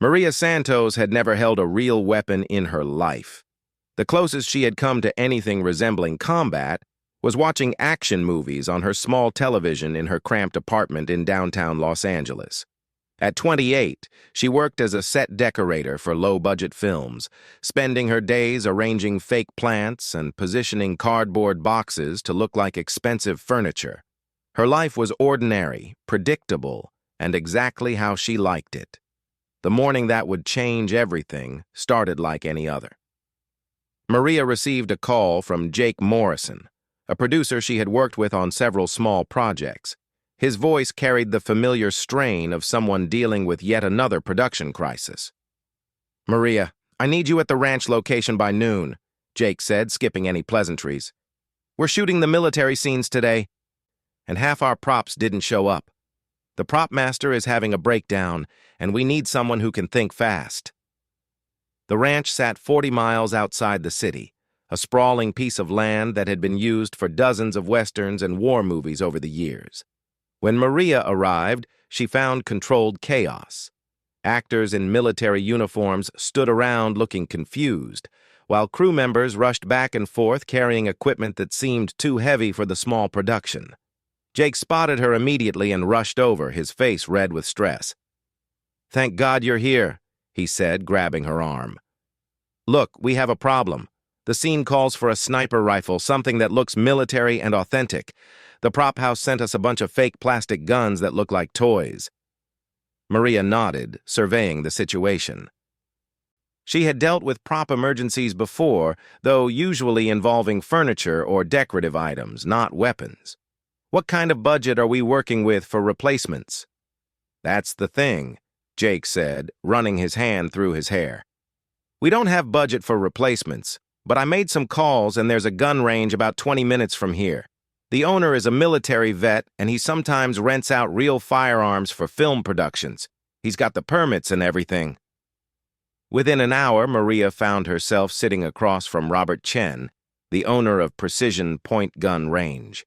Maria Santos had never held a real weapon in her life. The closest she had come to anything resembling combat was watching action movies on her small television in her cramped apartment in downtown Los Angeles. At 28, she worked as a set decorator for low-budget films, spending her days arranging fake plants and positioning cardboard boxes to look like expensive furniture. Her life was ordinary, predictable, and exactly how she liked it. The morning that would change everything started like any other. Maria received a call from Jake Morrison, a producer she had worked with on several small projects. His voice carried the familiar strain of someone dealing with yet another production crisis. "Maria, I need you at the ranch location by noon," Jake said, skipping any pleasantries. "We're shooting the military scenes today, and half our props didn't show up. The prop master is having a breakdown, and we need someone who can think fast." The ranch sat 40 miles outside the city, a sprawling piece of land that had been used for dozens of westerns and war movies over the years. When Maria arrived, she found controlled chaos. Actors in military uniforms stood around looking confused, while crew members rushed back and forth carrying equipment that seemed too heavy for the small production. Jake spotted her immediately and rushed over, his face red with stress. "Thank God you're here," he said, grabbing her arm. "Look, we have a problem. The scene calls for a sniper rifle, something that looks military and authentic. The prop house sent us a bunch of fake plastic guns that look like toys." Maria nodded, surveying the situation. She had dealt with prop emergencies before, though usually involving furniture or decorative items, not weapons. "What kind of budget are we working with for replacements?" "That's the thing," Jake said, running his hand through his hair. "We don't have budget for replacements, but I made some calls and there's a gun range about 20 minutes from here. The owner is a military vet and he sometimes rents out real firearms for film productions. He's got the permits and everything." Within an hour, Maria found herself sitting across from Robert Chen, the owner of Precision Point Gun Range.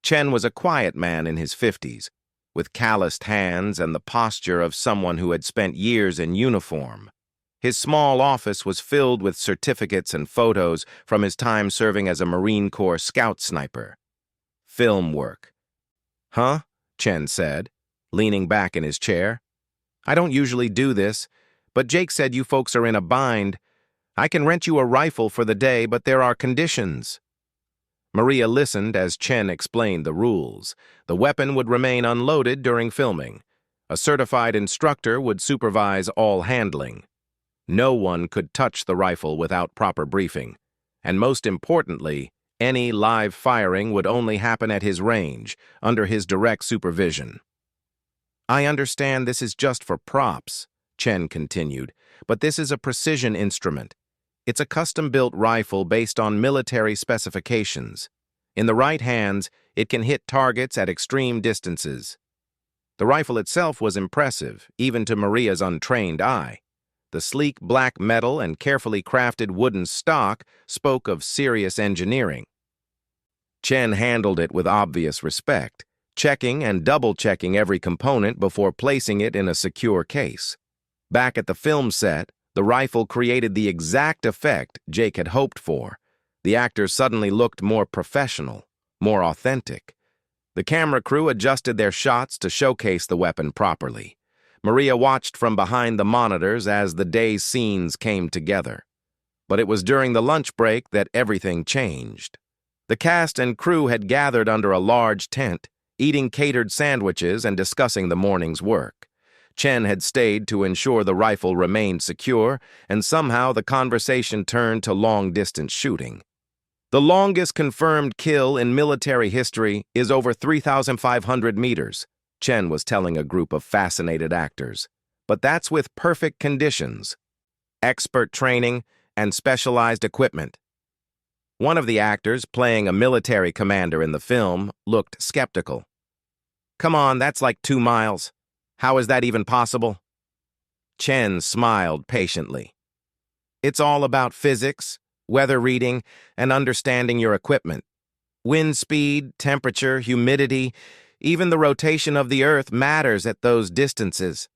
Chen was a quiet man in his 50s, with calloused hands and the posture of someone who had spent years in uniform. His small office was filled with certificates and photos from his time serving as a Marine Corps scout sniper. Film work. "Huh?" Chen said, leaning back in his chair. "I don't usually do this, but Jake said you folks are in a bind. I can rent you a rifle for the day, but there are conditions." Maria listened as Chen explained the rules. The weapon would remain unloaded during filming. A certified instructor would supervise all handling. No one could touch the rifle without proper briefing. And most importantly, any live firing would only happen at his range, under his direct supervision. "I understand this is just for props," Chen continued, "but this is a precision instrument. It's a custom-built rifle based on military specifications. In the right hands, it can hit targets at extreme distances." The rifle itself was impressive, even to Maria's untrained eye. The sleek black metal and carefully crafted wooden stock spoke of serious engineering. Chen handled it with obvious respect, checking and double-checking every component before placing it in a secure case. Back at the film set, the rifle created the exact effect Jake had hoped for. The actors suddenly looked more professional, more authentic. The camera crew adjusted their shots to showcase the weapon properly. Maria watched from behind the monitors as the day's scenes came together. But it was during the lunch break that everything changed. The cast and crew had gathered under a large tent, eating catered sandwiches and discussing the morning's work. Chen had stayed to ensure the rifle remained secure, and somehow the conversation turned to long-distance shooting. "The longest confirmed kill in military history is over 3,500 meters, Chen was telling a group of fascinated actors. "But that's with perfect conditions, expert training, and specialized equipment." One of the actors, playing a military commander in the film, looked skeptical. "Come on, that's like 2 miles. How is that even possible?" Chen smiled patiently. "It's all about physics, weather reading, and understanding your equipment. Wind speed, temperature, humidity, even the rotation of the Earth matters at those distances."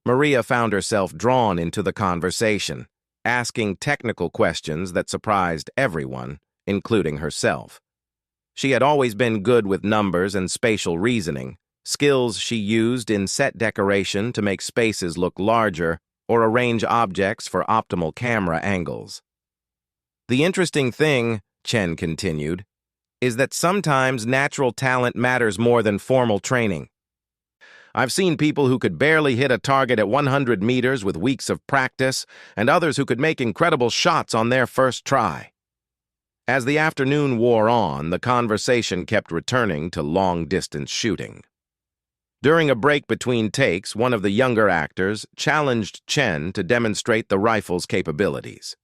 Maria found herself drawn into the conversation, asking technical questions that surprised everyone, including herself. She had always been good with numbers and spatial reasoning, skills she used in set decoration to make spaces look larger or arrange objects for optimal camera angles. The interesting thing, Chen continued, is that sometimes natural talent matters more than formal training. I've seen people who could barely hit a target at 100 meters with weeks of practice, and others who could make incredible shots on their first try. As the afternoon wore on, the conversation kept returning to long-distance shooting. During a break between takes, one of the younger actors challenged Chen to demonstrate the rifle's capabilities.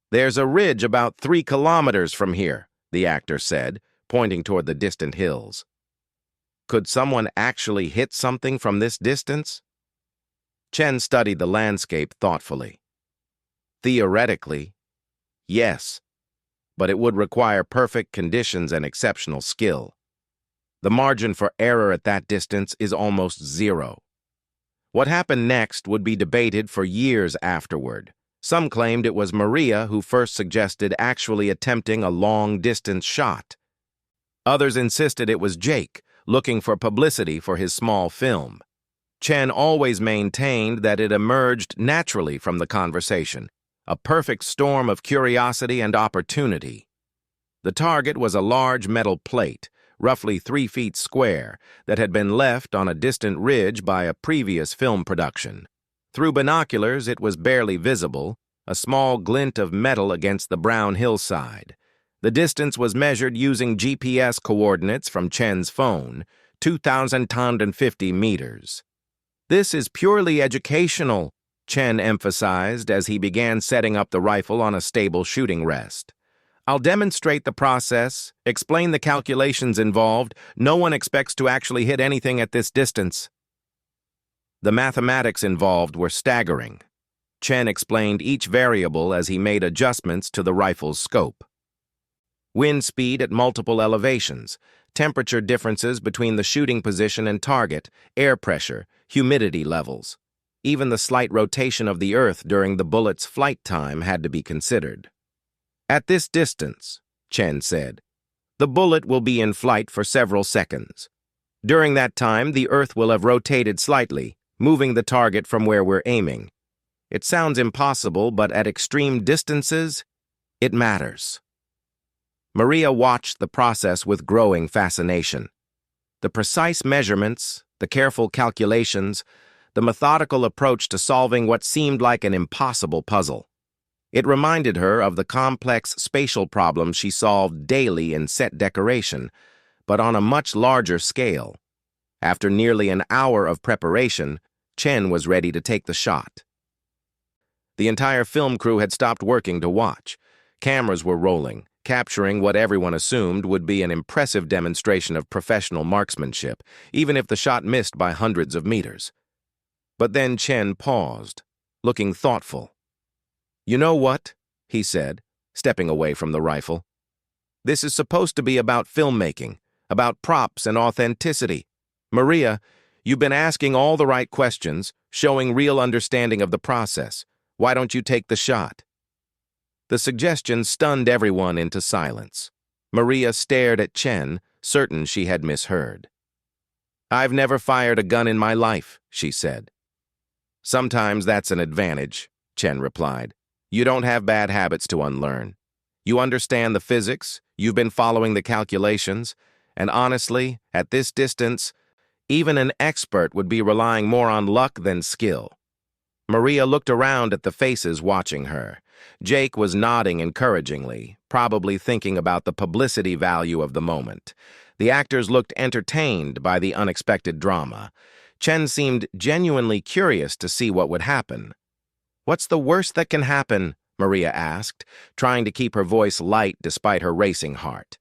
"There's a ridge about 3 kilometers from here," the actor said, pointing toward the distant hills. Could someone actually hit something from this distance? Chen studied the landscape thoughtfully. Theoretically, yes, but it would require perfect conditions and exceptional skill. The margin for error at that distance is almost zero. What happened next would be debated for years afterward. Some claimed it was Maria who first suggested actually attempting a long-distance shot. Others insisted it was Jake, looking for publicity for his small film. Chen always maintained that it emerged naturally from the conversation, a perfect storm of curiosity and opportunity. The target was a large metal plate, roughly 3 feet square, that had been left on a distant ridge by a previous film production. Through binoculars, it was barely visible, a small glint of metal against the brown hillside. The distance was measured using GPS coordinates from Chen's phone, 2,050 meters. "This is purely educational," Chen emphasized as he began setting up the rifle on a stable shooting rest. "I'll demonstrate the process, explain the calculations involved. No one expects to actually hit anything at this distance." The mathematics involved were staggering. Chen explained each variable as he made adjustments to the rifle's scope. Wind speed at multiple elevations, temperature differences between the shooting position and target, air pressure, humidity levels. Even the slight rotation of the Earth during the bullet's flight time had to be considered. "At this distance," Chen said, "the bullet will be in flight for several seconds. During that time, the Earth will have rotated slightly, moving the target from where we're aiming. It sounds impossible, but at extreme distances, it matters." Maria watched the process with growing fascination. The precise measurements, the careful calculations, the methodical approach to solving what seemed like an impossible puzzle. It reminded her of the complex spatial problems she solved daily in set decoration, but on a much larger scale. After nearly an hour of preparation, Chen was ready to take the shot. The entire film crew had stopped working to watch. Cameras were rolling, capturing what everyone assumed would be an impressive demonstration of professional marksmanship, even if the shot missed by hundreds of meters. But then Chen paused, looking thoughtful. "You know what?" he said, stepping away from the rifle. "This is supposed to be about filmmaking, about props and authenticity. Maria, you've been asking all the right questions, showing real understanding of the process. Why don't you take the shot?" The suggestion stunned everyone into silence. Maria stared at Chen, certain she had misheard. "I've never fired a gun in my life," she said. "Sometimes that's an advantage," Chen replied. "You don't have bad habits to unlearn. You understand the physics, you've been following the calculations, and honestly, at this distance, even an expert would be relying more on luck than skill." Maria looked around at the faces watching her. Jake was nodding encouragingly, probably thinking about the publicity value of the moment. The actors looked entertained by the unexpected drama. Chen seemed genuinely curious to see what would happen. "What's the worst that can happen?" Maria asked, trying to keep her voice light despite her racing heart.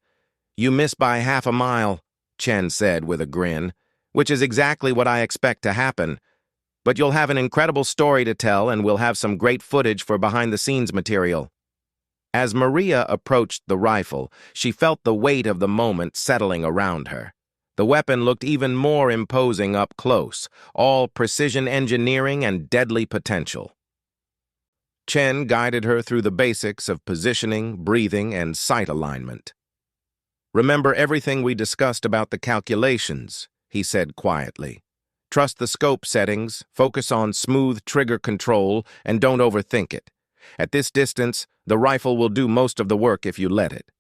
"You miss by half a mile," Chen said with a grin, "which is exactly what I expect to happen. But you'll have an incredible story to tell, and we'll have some great footage for behind-the-scenes material." As Maria approached the rifle, she felt the weight of the moment settling around her. The weapon looked even more imposing up close, all precision engineering and deadly potential. Chen guided her through the basics of positioning, breathing, and sight alignment. "Remember everything we discussed about the calculations," he said quietly. "Trust the scope settings, focus on smooth trigger control, and don't overthink it. At this distance, the rifle will do most of the work if you let it."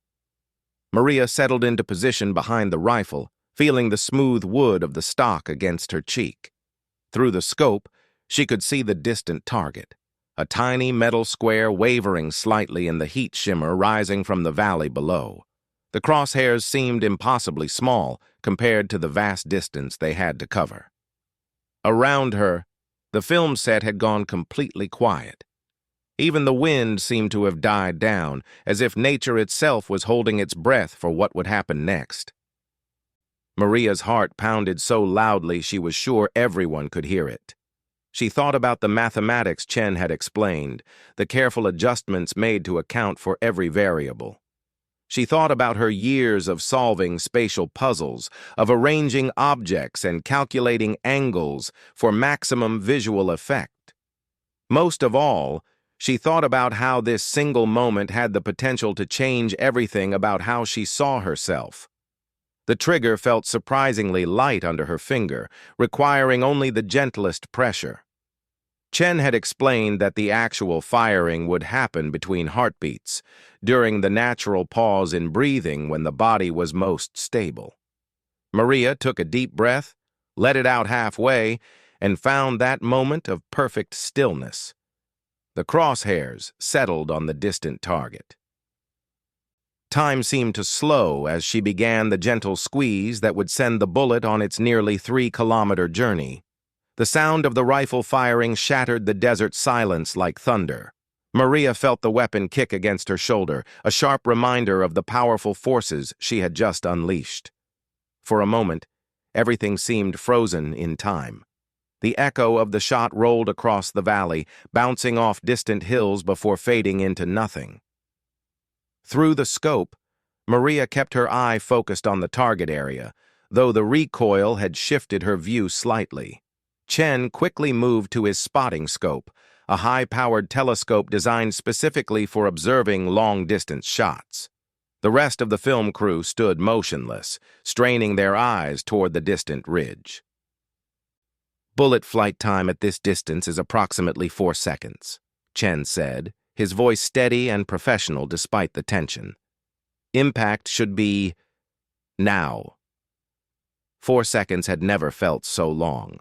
Maria settled into position behind the rifle, feeling the smooth wood of the stock against her cheek. Through the scope, she could see the distant target, a tiny metal square wavering slightly in the heat shimmer rising from the valley below. The crosshairs seemed impossibly small compared to the vast distance they had to cover. Around her, the film set had gone completely quiet. Even the wind seemed to have died down, as if nature itself was holding its breath for what would happen next. Maria's heart pounded so loudly she was sure everyone could hear it. She thought about the mathematics Chen had explained, the careful adjustments made to account for every variable. She thought about her years of solving spatial puzzles, of arranging objects and calculating angles for maximum visual effect. Most of all, she thought about how this single moment had the potential to change everything about how she saw herself. The trigger felt surprisingly light under her finger, requiring only the gentlest pressure. Chen had explained that the actual firing would happen between heartbeats, during the natural pause in breathing when the body was most stable. Maria took a deep breath, let it out halfway, and found that moment of perfect stillness. The crosshairs settled on the distant target. Time seemed to slow as she began the gentle squeeze that would send the bullet on its nearly 3-kilometer journey. The sound of the rifle firing shattered the desert silence like thunder. Maria felt the weapon kick against her shoulder, a sharp reminder of the powerful forces she had just unleashed. For a moment, everything seemed frozen in time. The echo of the shot rolled across the valley, bouncing off distant hills before fading into nothing. Through the scope, Maria kept her eye focused on the target area, though the recoil had shifted her view slightly. Chen quickly moved to his spotting scope, a high-powered telescope designed specifically for observing long-distance shots. The rest of the film crew stood motionless, straining their eyes toward the distant ridge. "Bullet flight time at this distance is approximately 4 seconds, Chen said, his voice steady and professional despite the tension. "Impact should be now." 4 seconds had never felt so long.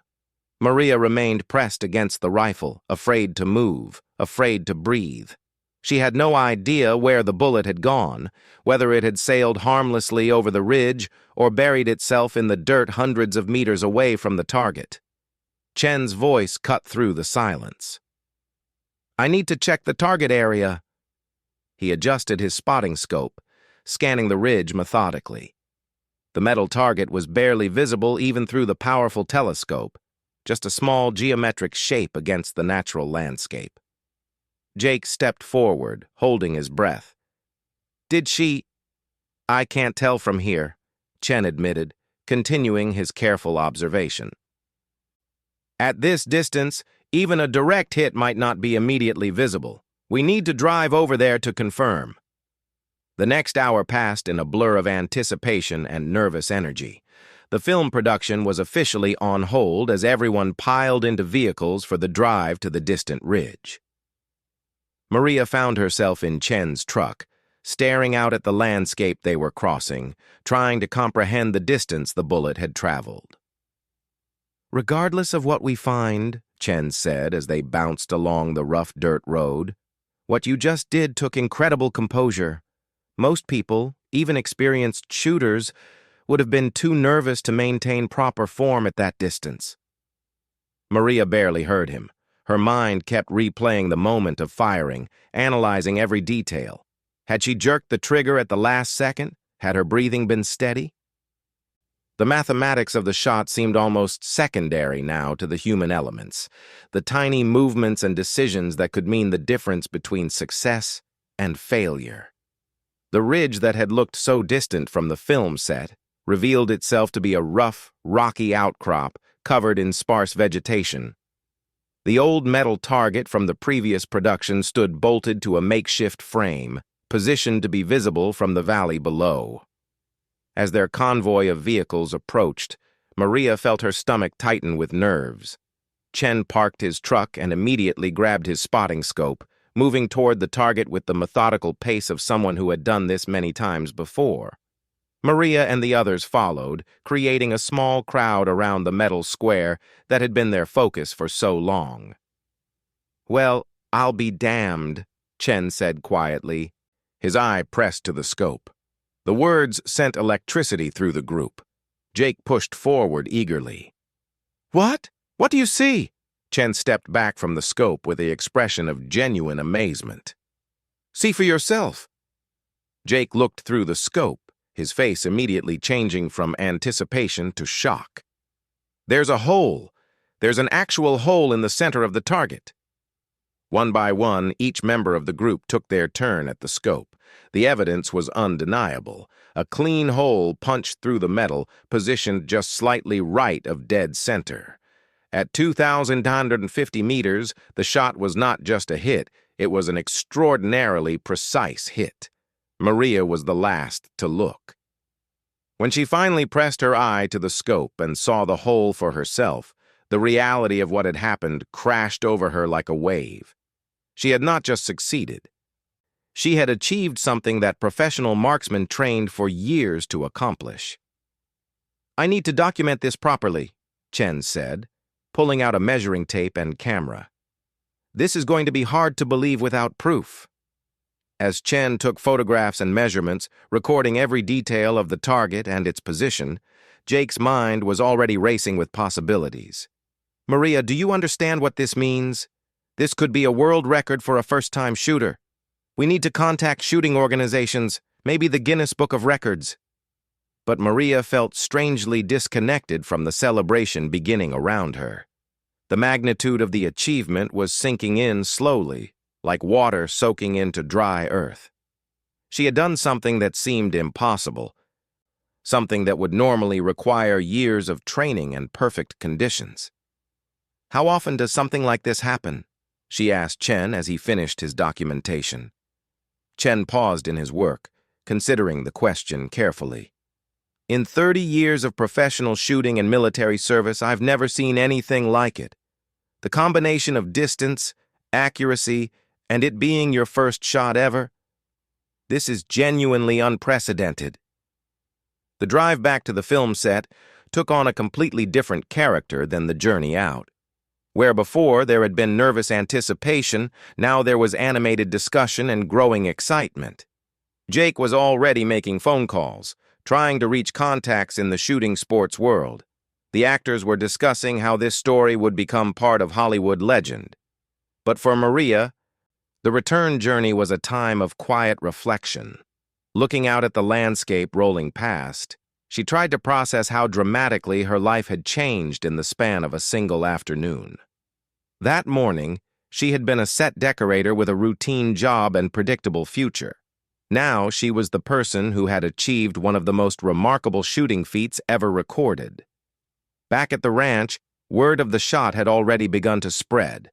Maria remained pressed against the rifle, afraid to move, afraid to breathe. She had no idea where the bullet had gone, whether it had sailed harmlessly over the ridge or buried itself in the dirt hundreds of meters away from the target. Chen's voice cut through the silence. "I need to check the target area." He adjusted his spotting scope, scanning the ridge methodically. The metal target was barely visible even through the powerful telescope, just a small geometric shape against the natural landscape. Jake stepped forward, holding his breath. "Did she—" "I can't tell from here," Chen admitted, continuing his careful observation. "At this distance, even a direct hit might not be immediately visible. We need to drive over there to confirm." The next hour passed in a blur of anticipation and nervous energy. The film production was officially on hold as everyone piled into vehicles for the drive to the distant ridge. Maria found herself in Chen's truck, staring out at the landscape they were crossing, trying to comprehend the distance the bullet had traveled. "Regardless of what we find," Chen said as they bounced along the rough dirt road, "what you just did took incredible composure. Most people, even experienced shooters, would have been too nervous to maintain proper form at that distance." Maria barely heard him. Her mind kept replaying the moment of firing, analyzing every detail. Had she jerked the trigger at the last second? Had her breathing been steady? The mathematics of the shot seemed almost secondary now to the human elements, the tiny movements and decisions that could mean the difference between success and failure. The ridge that had looked so distant from the film set, revealed itself to be a rough, rocky outcrop covered in sparse vegetation. The old metal target from the previous production stood bolted to a makeshift frame, positioned to be visible from the valley below. As their convoy of vehicles approached, Maria felt her stomach tighten with nerves. Chen parked his truck and immediately grabbed his spotting scope, moving toward the target with the methodical pace of someone who had done this many times before. Maria and the others followed, creating a small crowd around the metal square that had been their focus for so long. "Well, I'll be damned," Chen said quietly, his eye pressed to the scope. The words sent electricity through the group. Jake pushed forward eagerly. "What? What do you see?" Chen stepped back from the scope with the expression of genuine amazement. "See for yourself." Jake looked through the scope, his face immediately changing from anticipation to shock. "There's a hole. There's an actual hole in the center of the target." One by one, each member of the group took their turn at the scope. The evidence was undeniable. A clean hole punched through the metal, positioned just slightly right of dead center. At 2,950 meters, the shot was not just a hit, it was an extraordinarily precise hit. Maria was the last to look. When she finally pressed her eye to the scope and saw the hole for herself, the reality of what had happened crashed over her like a wave. She had not just succeeded. She had achieved something that professional marksmen trained for years to accomplish. "I need to document this properly," Chen said, pulling out a measuring tape and camera. "This is going to be hard to believe without proof." As Chen took photographs and measurements, recording every detail of the target and its position, Jake's mind was already racing with possibilities. "Maria, do you understand what this means? This could be a world record for a first-time shooter. We need to contact shooting organizations, maybe the Guinness Book of Records." But Maria felt strangely disconnected from the celebration beginning around her. The magnitude of the achievement was sinking in slowly, like water soaking into dry earth. She had done something that seemed impossible, something that would normally require years of training and perfect conditions. "How often does something like this happen?" she asked Chen as he finished his documentation. Chen paused in his work, considering the question carefully. "In 30 years of professional shooting and military service, I've never seen anything like it. The combination of distance, accuracy, and it being your first shot ever, this is genuinely unprecedented." The drive back to the film set took on a completely different character than the journey out. Where before there had been nervous anticipation, now there was animated discussion and growing excitement. Jake was already making phone calls, trying to reach contacts in the shooting sports world. The actors were discussing how this story would become part of Hollywood legend. But for Maria, the return journey was a time of quiet reflection. Looking out at the landscape rolling past, she tried to process how dramatically her life had changed in the span of a single afternoon. That morning, she had been a set decorator with a routine job and predictable future. Now she was the person who had achieved one of the most remarkable shooting feats ever recorded. Back at the ranch, word of the shot had already begun to spread.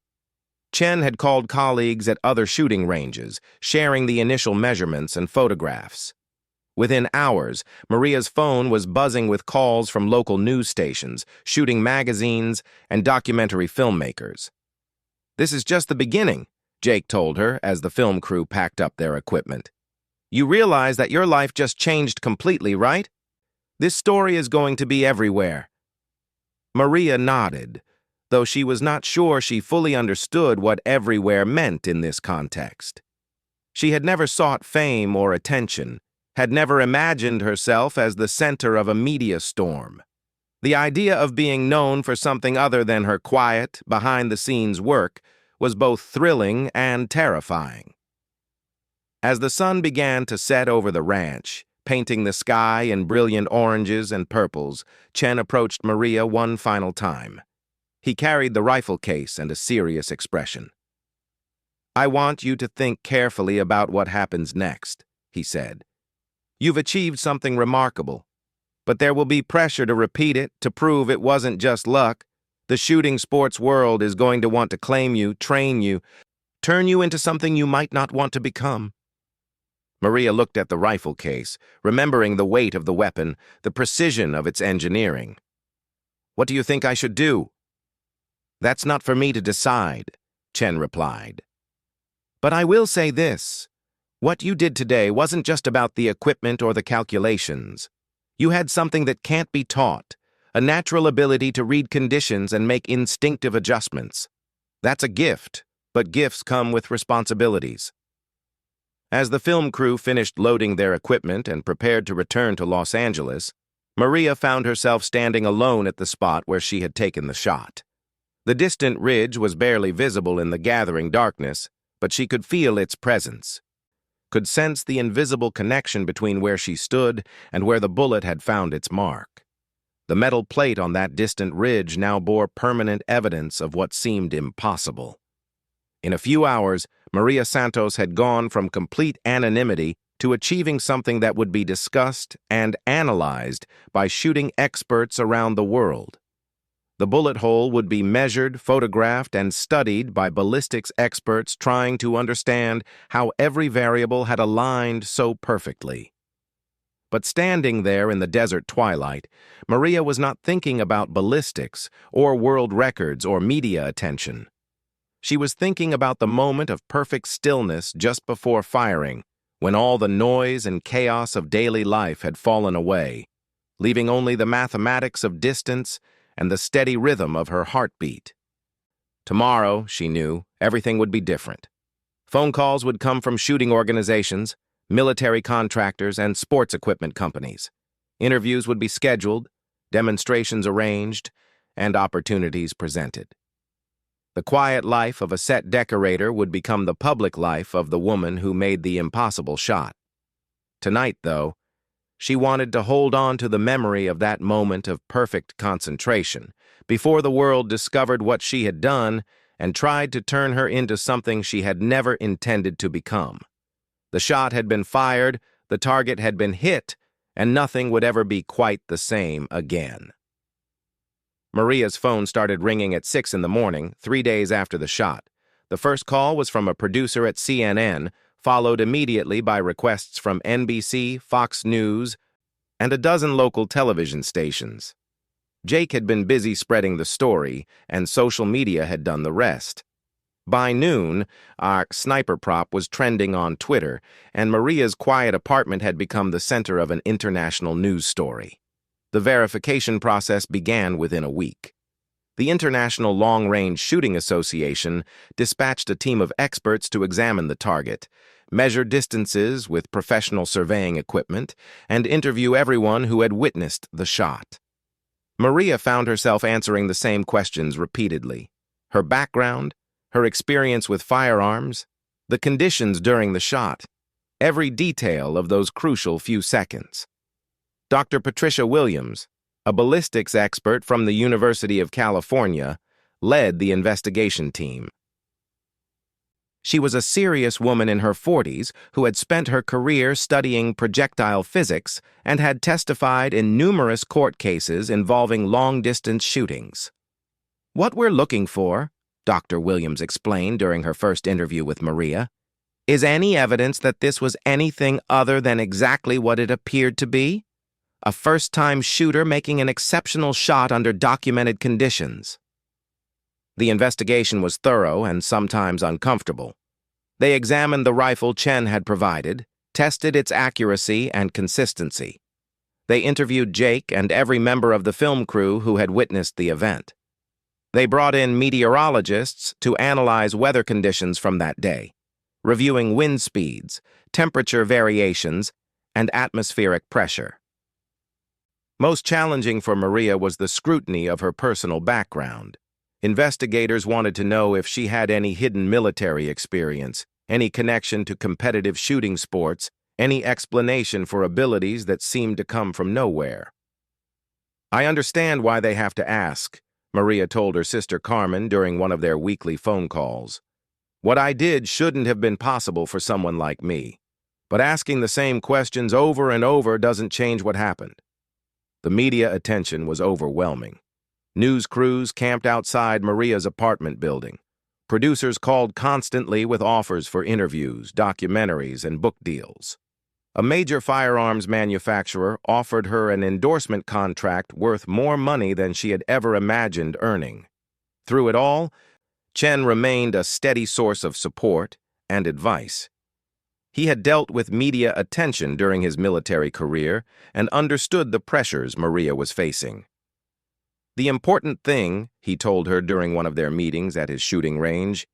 Chen had called colleagues at other shooting ranges, sharing the initial measurements and photographs. Within hours, Maria's phone was buzzing with calls from local news stations, shooting magazines, and documentary filmmakers. "This is just the beginning," Jake told her as the film crew packed up their equipment. "You realize that your life just changed completely, right? This story is going to be everywhere." Maria nodded, though she was not sure she fully understood what everywhere meant in this context. She had never sought fame or attention, had never imagined herself as the center of a media storm. The idea of being known for something other than her quiet, behind-the-scenes work was both thrilling and terrifying. As the sun began to set over the ranch, painting the sky in brilliant oranges and purples, Chen approached Maria one final time. He carried the rifle case and a serious expression. "I want you to think carefully about what happens next," he said. "You've achieved something remarkable. But there will be pressure to repeat it, to prove it wasn't just luck. The shooting sports world is going to want to claim you, train you, turn you into something you might not want to become. Maria looked at the rifle case, remembering the weight of the weapon, the precision of its engineering. "What do you think I should do?" "That's not for me to decide," Chen replied. "But I will say this. What you did today wasn't just about the equipment or the calculations. You had something that can't be taught, a natural ability to read conditions and make instinctive adjustments. That's a gift, but gifts come with responsibilities." As the film crew finished loading their equipment and prepared to return to Los Angeles, Maria found herself standing alone at the spot where she had taken the shot. The distant ridge was barely visible in the gathering darkness, but she could feel its presence, could sense the invisible connection between where she stood and where the bullet had found its mark. The metal plate on that distant ridge now bore permanent evidence of what seemed impossible. In a few hours, Maria Santos had gone from complete anonymity to achieving something that would be discussed and analyzed by shooting experts around the world. The bullet hole would be measured, photographed, and studied by ballistics experts trying to understand how every variable had aligned so perfectly. But standing there in the desert twilight, Maria was not thinking about ballistics or world records or media attention. She was thinking about the moment of perfect stillness just before firing, when all the noise and chaos of daily life had fallen away, leaving only the mathematics of distance and the steady rhythm of her heartbeat. Tomorrow, she knew, everything would be different. Phone calls would come from shooting organizations, military contractors, and sports equipment companies. Interviews would be scheduled, demonstrations arranged, and opportunities presented. The quiet life of a set decorator would become the public life of the woman who made the impossible shot. Tonight, though, she wanted to hold on to the memory of that moment of perfect concentration, before the world discovered what she had done and tried to turn her into something she had never intended to become. The shot had been fired, the target had been hit, and nothing would ever be quite the same again. Maria's phone started ringing at 6 in the morning, 3 days after the shot. The first call was from a producer at CNN, followed immediately by requests from NBC, Fox News, and a dozen local television stations. Jake had been busy spreading the story, and social media had done the rest. By noon, our sniper prop was trending on Twitter, and Maria's quiet apartment had become the center of an international news story. The verification process began within a week. The International Long-Range Shooting Association dispatched a team of experts to examine the target, measure distances with professional surveying equipment, and interview everyone who had witnessed the shot. Maria found herself answering the same questions repeatedly. Her background, her experience with firearms, the conditions during the shot, every detail of those crucial few seconds. Dr. Patricia Williams, a ballistics expert from the University of California, led the investigation team. She was a serious woman in her 40s who had spent her career studying projectile physics and had testified in numerous court cases involving long-distance shootings. "What we're looking for," Dr. Williams explained during her first interview with Maria, "is any evidence that this was anything other than exactly what it appeared to be. A first-time shooter making an exceptional shot under documented conditions." The investigation was thorough and sometimes uncomfortable. They examined the rifle Chen had provided, tested its accuracy and consistency. They interviewed Jake and every member of the film crew who had witnessed the event. They brought in meteorologists to analyze weather conditions from that day, reviewing wind speeds, temperature variations, and atmospheric pressure. Most challenging for Maria was the scrutiny of her personal background. Investigators wanted to know if she had any hidden military experience, any connection to competitive shooting sports, any explanation for abilities that seemed to come from nowhere. "I understand why they have to ask," Maria told her sister Carmen during one of their weekly phone calls. "What I did shouldn't have been possible for someone like me. But asking the same questions over and over doesn't change what happened." The media attention was overwhelming. News crews camped outside Maria's apartment building. Producers called constantly with offers for interviews, documentaries, and book deals. A major firearms manufacturer offered her an endorsement contract worth more money than she had ever imagined earning. Through it all, Chen remained a steady source of support and advice. He had dealt with media attention during his military career and understood the pressures Maria was facing. The important thing, he told her during one of their meetings at his shooting range,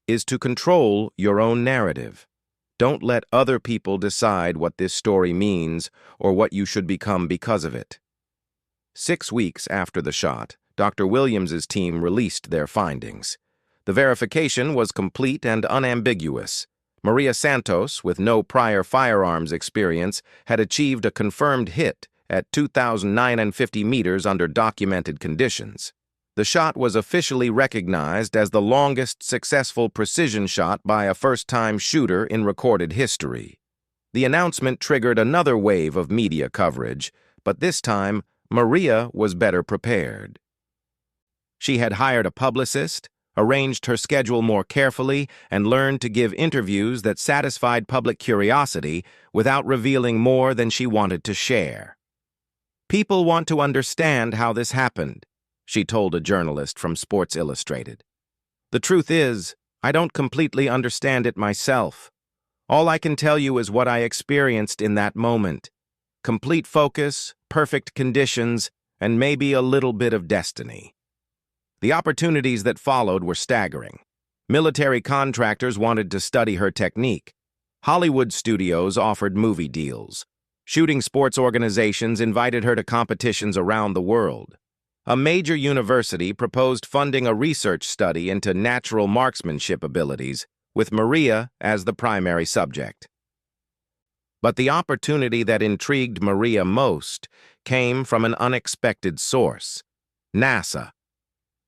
is to control your own narrative. Don't let other people decide what this story means or what you should become because of it. 6 weeks after the shot, Dr. Williams's team released their findings. The verification was complete and unambiguous. Maria Santos, with no prior firearms experience, had achieved a confirmed hit at 2,950 meters under documented conditions. The shot was officially recognized as the longest successful precision shot by a first-time shooter in recorded history. The announcement triggered another wave of media coverage, but this time, Maria was better prepared. She had hired a publicist, arranged her schedule more carefully, and learned to give interviews that satisfied public curiosity without revealing more than she wanted to share. "People want to understand how this happened," she told a journalist from Sports Illustrated. "The truth is, I don't completely understand it myself. All I can tell you is what I experienced in that moment. Complete focus, perfect conditions, and maybe a little bit of destiny." The opportunities that followed were staggering. Military contractors wanted to study her technique. Hollywood studios offered movie deals. Shooting sports organizations invited her to competitions around the world. A major university proposed funding a research study into natural marksmanship abilities, with Maria as the primary subject. But the opportunity that intrigued Maria most came from an unexpected source: NASA.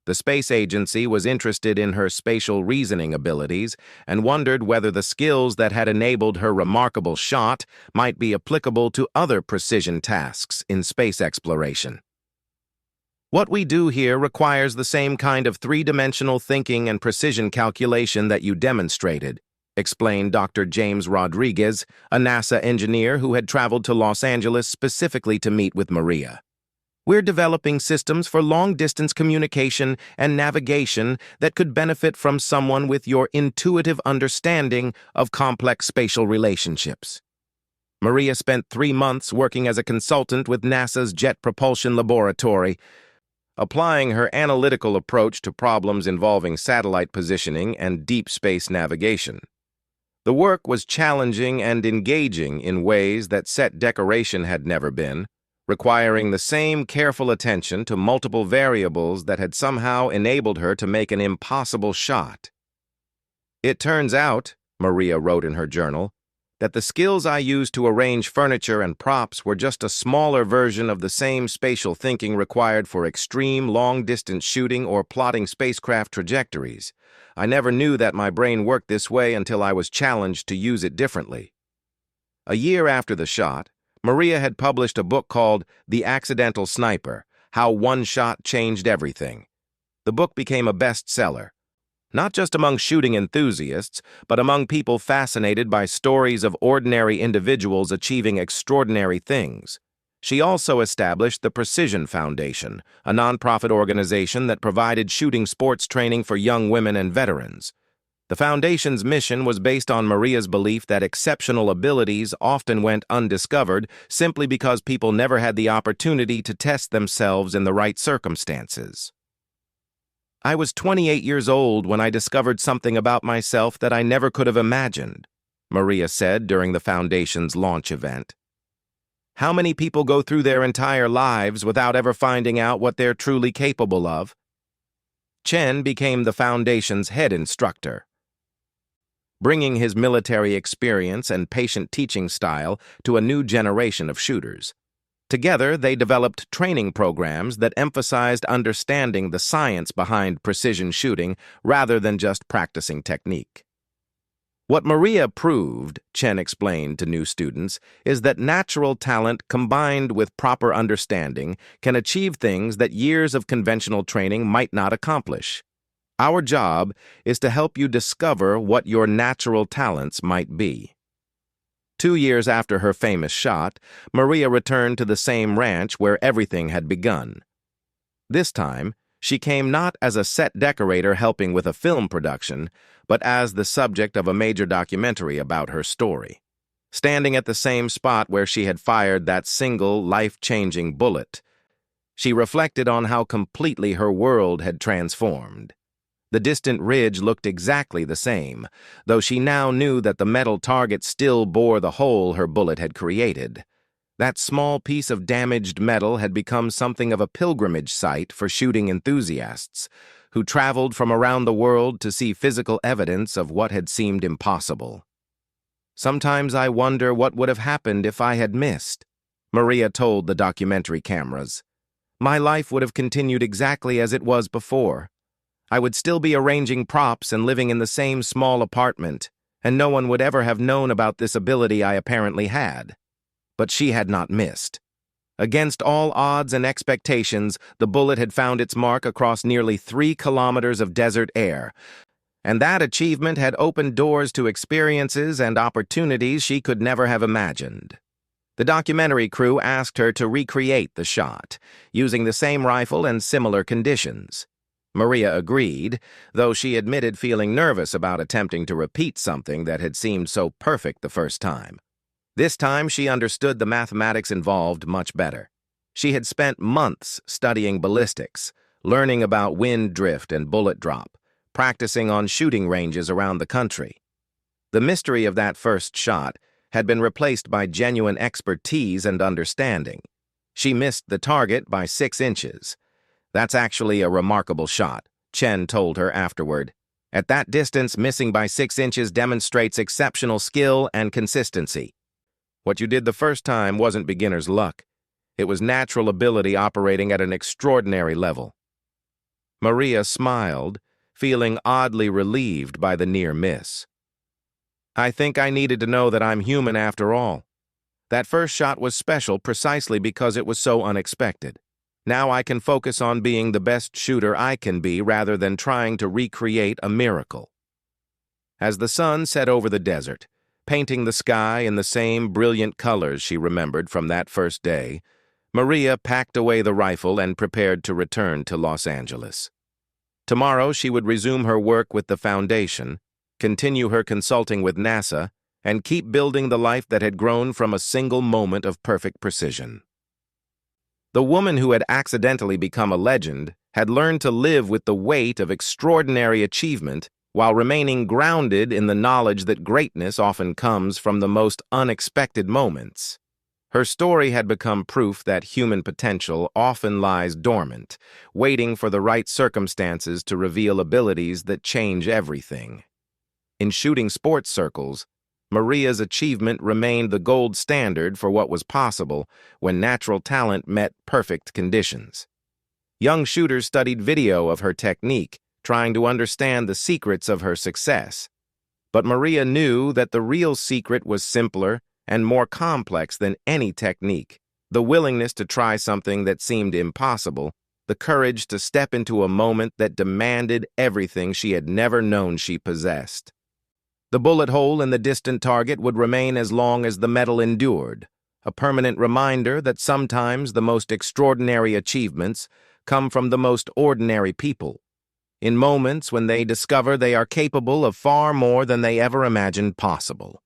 The space agency was interested in her spatial reasoning abilities and wondered whether the skills that had enabled her remarkable shot might be applicable to other precision tasks in space exploration. "What we do here requires the same kind of three-dimensional thinking and precision calculation that you demonstrated," explained Dr. James Rodriguez, a NASA engineer who had traveled to Los Angeles specifically to meet with Maria. "We're developing systems for long-distance communication and navigation that could benefit from someone with your intuitive understanding of complex spatial relationships." Maria spent 3 months working as a consultant with NASA's Jet Propulsion Laboratory, applying her analytical approach to problems involving satellite positioning and deep space navigation. The work was challenging and engaging in ways that set decoration had never been, requiring the same careful attention to multiple variables that had somehow enabled her to make an impossible shot. "It turns out," Maria wrote in her journal, "that the skills I used to arrange furniture and props were just a smaller version of the same spatial thinking required for extreme long-distance shooting or plotting spacecraft trajectories. I never knew that my brain worked this way until I was challenged to use it differently." A year after the shot, Maria had published a book called The Accidental Sniper: How One Shot Changed Everything. The book became a bestseller, not just among shooting enthusiasts, but among people fascinated by stories of ordinary individuals achieving extraordinary things. She also established the Precision Foundation, a nonprofit organization that provided shooting sports training for young women and veterans. The foundation's mission was based on Maria's belief that exceptional abilities often went undiscovered simply because people never had the opportunity to test themselves in the right circumstances. "I was 28 years old when I discovered something about myself that I never could have imagined," Maria said during the foundation's launch event. "How many people go through their entire lives without ever finding out what they're truly capable of?" Chen became the foundation's head instructor, bringing his military experience and patient teaching style to a new generation of shooters. Together, they developed training programs that emphasized understanding the science behind precision shooting rather than just practicing technique. What Maria proved, Chen explained to new students, is that natural talent combined with proper understanding can achieve things that years of conventional training might not accomplish. Our job is to help you discover what your natural talents might be. 2 years after her famous shot, Maria returned to the same ranch where everything had begun. This time, she came not as a set decorator helping with a film production, but as the subject of a major documentary about her story. Standing at the same spot where she had fired that single life-changing bullet, she reflected on how completely her world had transformed. The distant ridge looked exactly the same, though she now knew that the metal target still bore the hole her bullet had created. That small piece of damaged metal had become something of a pilgrimage site for shooting enthusiasts, who traveled from around the world to see physical evidence of what had seemed impossible. "Sometimes I wonder what would have happened if I had missed," Maria told the documentary cameras. "My life would have continued exactly as it was before. I would still be arranging props and living in the same small apartment, and no one would ever have known about this ability I apparently had." But she had not missed. Against all odds and expectations, the bullet had found its mark across nearly 3 kilometers of desert air, and that achievement had opened doors to experiences and opportunities she could never have imagined. The documentary crew asked her to recreate the shot, using the same rifle and similar conditions. Maria agreed, though she admitted feeling nervous about attempting to repeat something that had seemed so perfect the first time. This time she understood the mathematics involved much better. She had spent months studying ballistics, learning about wind drift and bullet drop, practicing on shooting ranges around the country. The mystery of that first shot had been replaced by genuine expertise and understanding. She missed the target by 6 inches. "That's actually a remarkable shot," Chen told her afterward. "At that distance, missing by 6 inches demonstrates exceptional skill and consistency. What you did the first time wasn't beginner's luck. It was natural ability operating at an extraordinary level." Maria smiled, feeling oddly relieved by the near miss. "I think I needed to know that I'm human after all. That first shot was special precisely because it was so unexpected. Now I can focus on being the best shooter I can be rather than trying to recreate a miracle." As the sun set over the desert, painting the sky in the same brilliant colors she remembered from that first day, Maria packed away the rifle and prepared to return to Los Angeles. Tomorrow she would resume her work with the foundation, continue her consulting with NASA, and keep building the life that had grown from a single moment of perfect precision. The woman who had accidentally become a legend had learned to live with the weight of extraordinary achievement while remaining grounded in the knowledge that greatness often comes from the most unexpected moments. Her story had become proof that human potential often lies dormant, waiting for the right circumstances to reveal abilities that change everything. In shooting sports circles, Maria's achievement remained the gold standard for what was possible when natural talent met perfect conditions. Young shooters studied video of her technique, trying to understand the secrets of her success. But Maria knew that the real secret was simpler and more complex than any technique: the willingness to try something that seemed impossible, the courage to step into a moment that demanded everything she had never known she possessed. The bullet hole in the distant target would remain as long as the metal endured, a permanent reminder that sometimes the most extraordinary achievements come from the most ordinary people, in moments when they discover they are capable of far more than they ever imagined possible.